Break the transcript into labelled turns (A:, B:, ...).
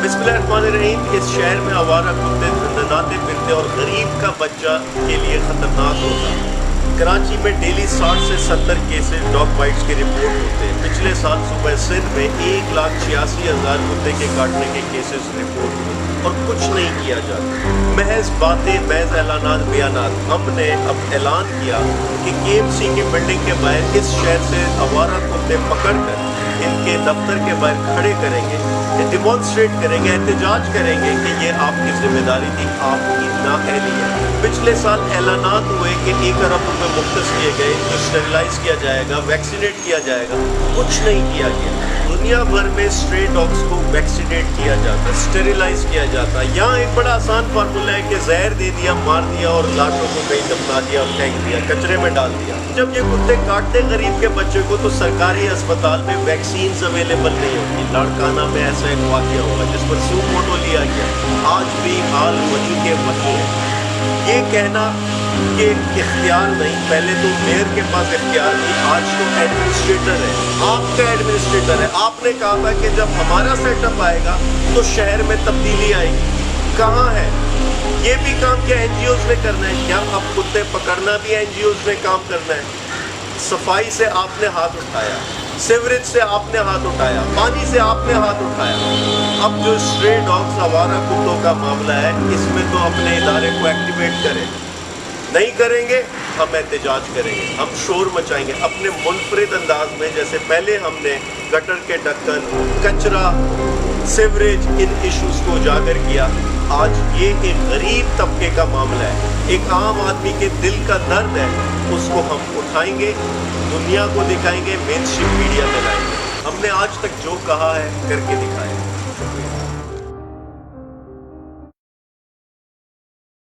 A: बिस्मिल्लाहिर्रहमानिर्रहीम। इस शहर में आवारा कुत्ते झंझनाते फिरते और गरीब का बच्चा के लिए खतरनाक होता है। कराची में डेली 60 से 70 केसेस डॉग बाइट्स के रिपोर्ट होते हैं। पिछले साल सुबह सिंध में 1,86,000 कुत्ते के काटने के केसेस रिपोर्ट हुए और कुछ नहीं किया जाता। महज बातें, महज ऐलानात, बयानात। हमने अब ऐलान किया कि KMC की बिल्डिंग के बाहर इस शहर से आवारा कुत्ते पकड़ कर इनके दफ्तर के बाहर खड़े करेंगे, डिमॉन्स्ट्रेट करेंगे, एहतजाज करेंगे कि ये आपकी जिम्मेदारी थी, आपकी नाअहली है। पिछले साल ऐलानात हुए कि 1 अरब रुपए मुख्तस किए गए, जो स्टेरिलाइज किया जाएगा, वैक्सीनेट किया जाएगा, कुछ नहीं किया गया। दुनिया भर में स्ट्रे डॉग्स को वैक्सीनेट किया जाता, स्टेरिलाइज किया जाता। यहाँ एक बड़ा आसान फार्मूला है कि जहर दे दिया, मार दिया और लाशों को कहीं दफना दिया और फेंक दिया, कचरे में डाल दिया। जब ये कुत्ते काटते गरीब के बच्चे को तो सरकारी अस्पताल में वैक्सीन अवेलेबल नहीं होती। लाड़काना में ऐसा एक वाक़या हुआ जिस पर सू फोटो लिया गया, आज भी हाल वही के वही है। ये कहना कि इख्तियार नहीं, पहले तो मेयर के पास इख्तियार थी, आज तो एडमिनिस्ट्रेटर है, आपका एडमिनिस्ट्रेटर है। आपने कहा था कि जब हमारा सेटअप आएगा तो शहर में तब्दीली आएगी। कहाँ है ये भी काम? क्या NGOs ने करना है? क्या अब कुत्ते पकड़ना भी NGOs ने काम करना है? सफाई से आपने हाथ उठाया, सीवरेज से आपने हाथ उठाया, पानी से आपने हाथ उठाया। अब जो स्ट्रे डॉग्स, आवारा कुत्तों का मामला है, इसमें तो अपने इदारे को एक्टिवेट करें। नहीं करेंगे, हम एहतजाज करेंगे, हम शोर मचाएंगे अपने मुनफरिद अंदाज में। जैसे पहले हमने गटर के ढक्कन, कचरा, सीवरेज, इन इश्यूज को उजागर किया, आज ये एक गरीब तबके का मामला है, एक आम आदमी के दिल का दर्द है, उसको हम उठाएंगे, दुनिया को दिखाएंगे, मेन स्ट्रीम मीडिया में लाएंगे। हमने आज तक जो कहा है करके दिखाया।